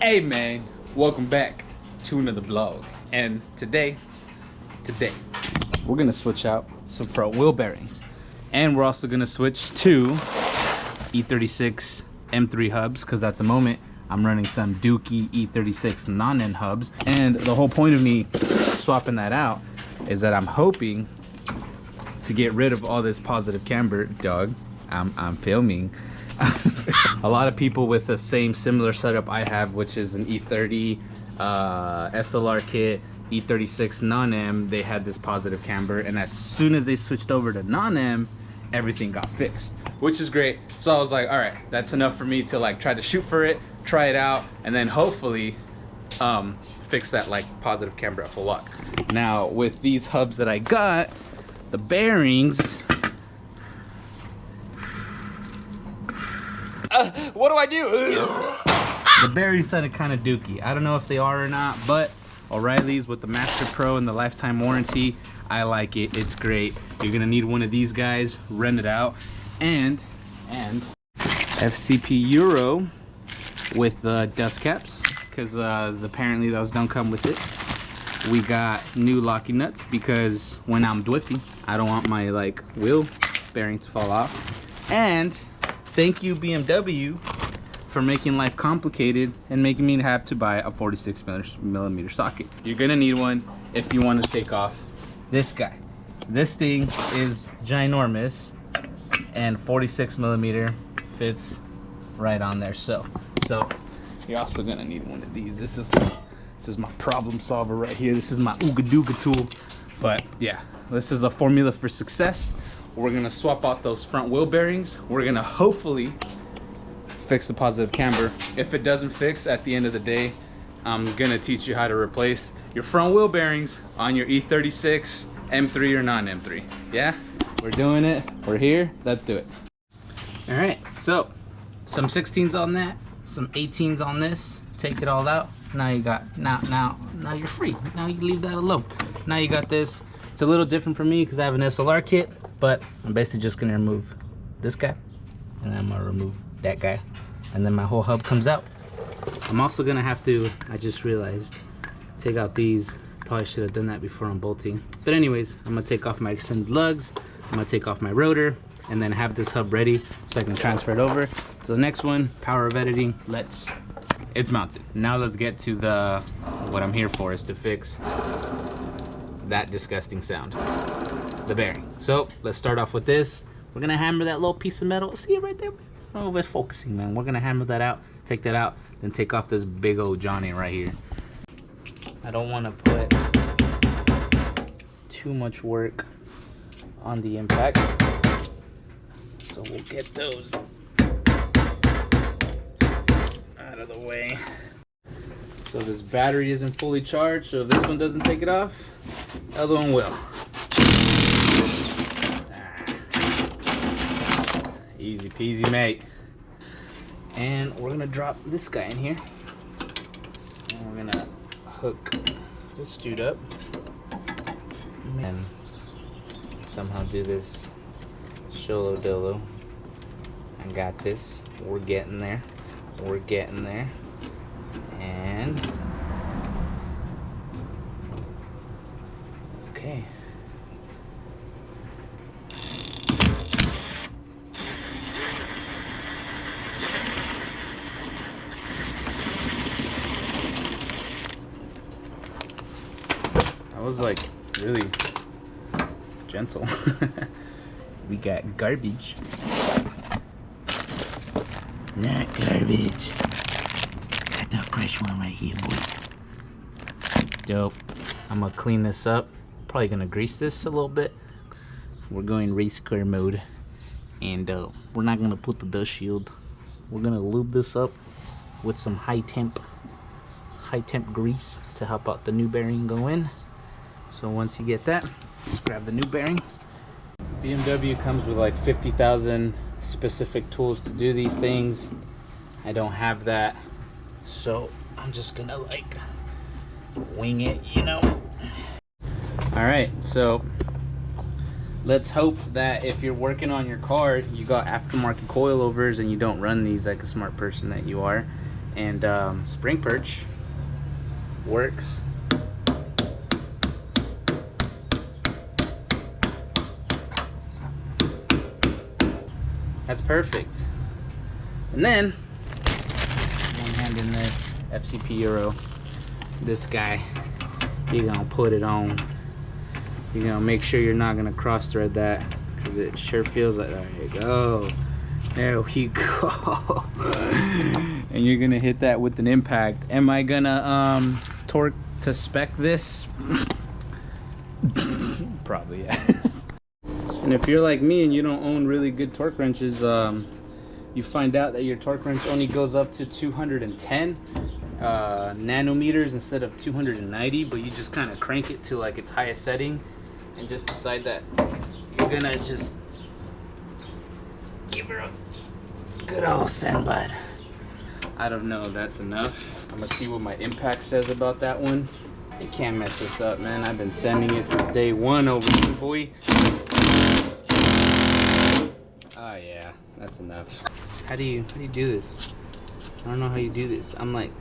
Hey man, welcome back to another vlog. And today we're gonna switch out some front wheel bearings, and we're also gonna switch to E36 M3 hubs, because at the moment I'm running some Dookie E36 non-end hubs. And the whole point of me swapping that out is that I'm hoping to get rid of all this positive camber. Dog, I'm filming. A lot of people with the same similar setup I have, which is an E30 SLR kit, E36 non-M, they had this positive camber, and as soon as they switched over to non-M, everything got fixed, which is great. So I was like, all right, that's enough for me to like try to shoot for it, try it out, and then hopefully fix that like positive camber at full lock. Now with these hubs that I got, the bearings, what do I do? The bearings sounded kind of dookie. I don't know if they are or not, but O'Reilly's with the Master Pro and the lifetime warranty, I like it. It's great. You're gonna need one of these guys, rent it out, and FCP Euro with the dust caps, because apparently those don't come with it. We got new locking nuts, because when I'm drifting, I don't want my like wheel bearing to fall off. And thank you BMW for making life complicated and making me have to buy a 46mm socket. You're gonna need one if you want to take off this guy. This thing is ginormous, and 46mm fits right on there. So you're also gonna need one of these. This is my problem solver right here. This is my ooga dooga tool. But yeah, this is a formula for success. We're gonna swap out those front wheel bearings. We're gonna hopefully fix the positive camber. If it doesn't fix at the end of the day, I'm gonna teach you how to replace your front wheel bearings on your E36 M3 or non-M3. Yeah, we're doing it. We're here. Let's do it. All right, so some 16s on that, some 18s on this. Take it all out. Now you got now you're free. Now you can leave that alone. Now you got this. It's a little different for me because I have an SLR kit, but I'm basically just gonna remove this guy, and then I'm gonna remove that guy, and then my whole hub comes out. I'm also gonna have to, I just realized, take out these. Probably should have done that before I'm bolting. But anyways, I'm gonna take off my extended lugs, I'm gonna take off my rotor, and then have this hub ready so I can transfer it over to the next one. Power of editing. It's mounted. Now let's get to what I'm here for, is to fix that disgusting sound, the bearing. So let's start off with this. We're gonna hammer that little piece of metal. See it right there? Oh, it's focusing, man. We're gonna hammer that out, take that out, then take off this big old Johnny right here. I don't want to put too much work on the impact, so we'll get those out of the way. So this battery isn't fully charged, so if this one doesn't take it off, the other one will. Easy peasy, mate. And we're gonna drop this guy in here, and we're gonna hook this dude up and somehow do this solo dolo. I got this. We're getting there. We're getting there. And okay. That was like really gentle. We got garbage. Not garbage. Got the fresh one right here, boy. Dope. I'm gonna clean this up. Probably gonna grease this a little bit. We're going race car mode, and we're not gonna put the dust shield. We're gonna lube this up with some high temp grease to help out the new bearing go in. So once you get that, let's grab the new bearing. BMW comes with like 50,000 specific tools to do these things. I don't have that, so I'm just gonna like wing it, you know. All right, so let's hope that if you're working on your car, you got aftermarket coilovers and you don't run these like a smart person that you are, And spring perch works. That's perfect. And then one hand in this FCP Euro, this guy, you're gonna put it on. You're gonna make sure you're not gonna cross thread that, because it sure feels like, there you go. There we go. And you're gonna hit that with an impact. Am I gonna torque to spec this? Probably, yeah. And if you're like me and you don't own really good torque wrenches, you find out that your torque wrench only goes up to 210 nanometers instead of 290, but you just kind of crank it to like its highest setting and just decide that you're gonna just give her a good old send, bud. I don't know if that's enough. I'm gonna see what my impact says about that one. You can't mess this up, man. I've been sending it since day one over here, boy. Oh yeah, that's enough. How do you do this? I don't know how you do this. I'm like,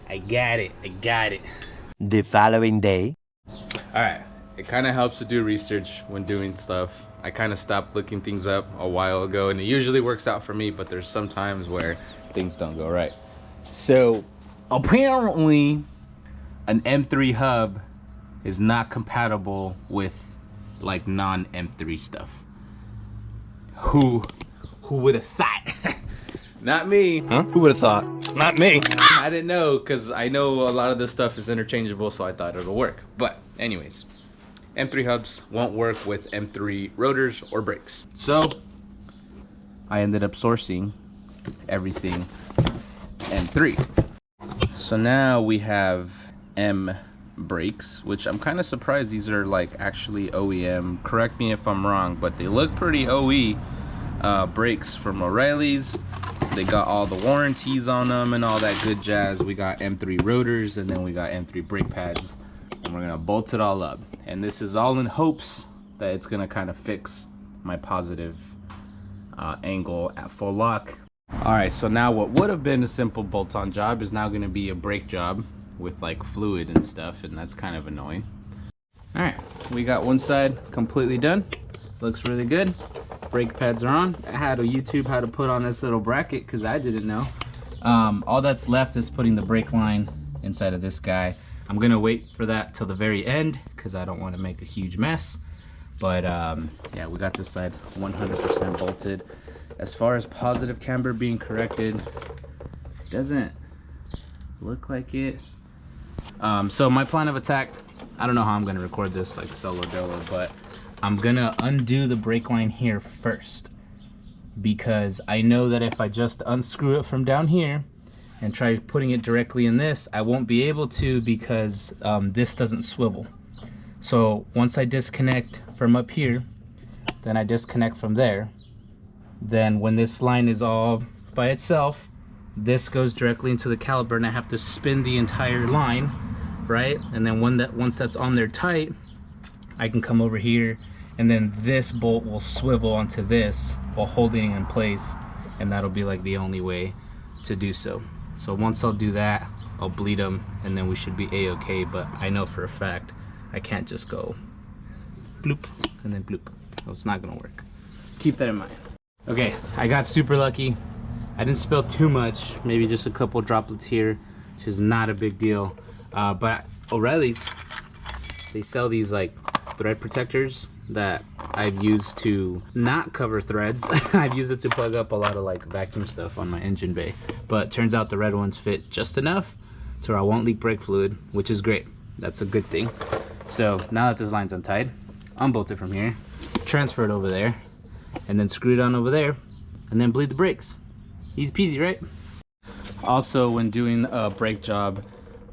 I got it. The following day. Alright, it kind of helps to do research when doing stuff. I kind of stopped looking things up a while ago, and it usually works out for me, but there's some times where things don't go right. So apparently an M3 hub is not compatible with like non-M3 stuff. Who would have thought? Not me. Huh? Who would have thought? Not me. I didn't know, because I know a lot of this stuff is interchangeable, so I thought it'll work. But anyways, M3 hubs won't work with M3 rotors or brakes. So I ended up sourcing everything M3. So now we have M brakes, which I'm kind of surprised these are like actually OEM. Correct me if I'm wrong, but they look pretty OE brakes from O'Reilly's. They got all the warranties on them and all that good jazz. We got M3 rotors, and then we got M3 brake pads, and we're gonna bolt it all up. And this is all in hopes that it's gonna kind of fix my positive angle at full lock. All right, so now what would have been a simple bolt-on job is now gonna be a brake job with like fluid and stuff, and that's kind of annoying. All right, we got one side completely done. Looks really good. Brake pads are on. I had to YouTube how to put on this little bracket because I didn't know. All that's left is putting the brake line inside of this guy. I'm gonna wait for that till the very end because I don't want to make a huge mess. But yeah, we got this side 100% bolted. As far as positive camber being corrected, doesn't look like it. So my plan of attack, I don't know how I'm gonna record this like solo dolo, but I'm gonna undo the brake line here first, because I know that if I just unscrew it from down here and try putting it directly in this, I won't be able to, because this doesn't swivel. So once I disconnect from up here, then I disconnect from there, then when this line is all by itself, this goes directly into the caliper, and I have to spin the entire line, right? And then once that's on there tight, I can come over here, and then this bolt will swivel onto this while holding it in place, and that'll be like the only way to do so. So once I'll do that, I'll bleed them, and then we should be a-okay. But I know for a fact I can't just go bloop and then bloop. It's not gonna work. Keep that in mind. Okay, I got super lucky. I didn't spill too much, maybe just a couple droplets here, which is not a big deal. But O'Reilly's, they sell these like thread protectors that I've used to not cover threads. I've used it to plug up a lot of like vacuum stuff on my engine bay, but turns out the red ones fit just enough to where I won't leak brake fluid, which is great. That's a good thing. So now that this line's untied, unbolt it from here, transfer it over there, and then screw it on over there, and then bleed the brakes. Easy peasy, right? Also, when doing a brake job,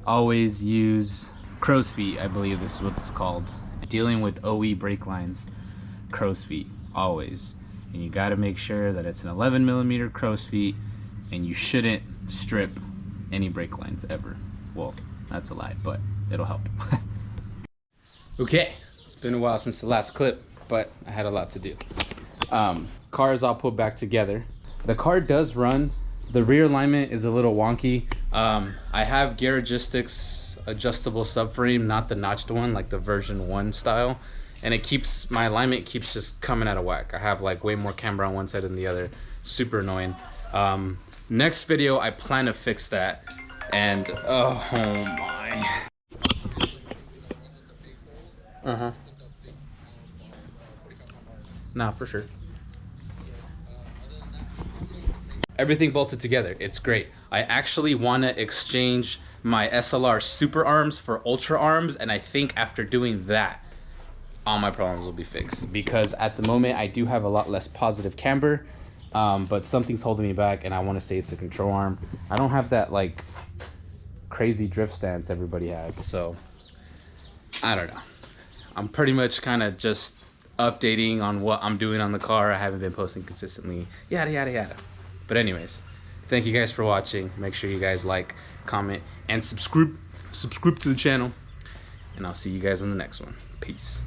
always use crow's feet. I believe this is what it's called. Dealing with OE brake lines, crow's feet, always. And you gotta make sure that it's an 11mm crow's feet, and you shouldn't strip any brake lines ever. Well, that's a lie, but it'll help. Okay, it's been a while since the last clip, but I had a lot to do. Car is all put back together. The car does run. The rear alignment is a little wonky. I have Garagistics adjustable subframe, not the notched one, like the version 1 style. And it keeps, my alignment keeps just coming out of whack. I have like way more camber on one side than the other. Super annoying. Next video, I plan to fix that. And, oh my. Nah, for sure. Everything bolted together. It's great. I actually want to exchange my SLR Super Arms for Ultra Arms, and I think after doing that, all my problems will be fixed. Because at the moment, I do have a lot less positive camber, but something's holding me back, and I want to say it's the control arm. I don't have that like crazy drift stance everybody has, so I don't know. I'm pretty much kind of just updating on what I'm doing on the car. I haven't been posting consistently, yada yada yada. But anyways, thank you guys for watching. Make sure you guys like, comment, and subscribe to the channel. And I'll see you guys on the next one. Peace.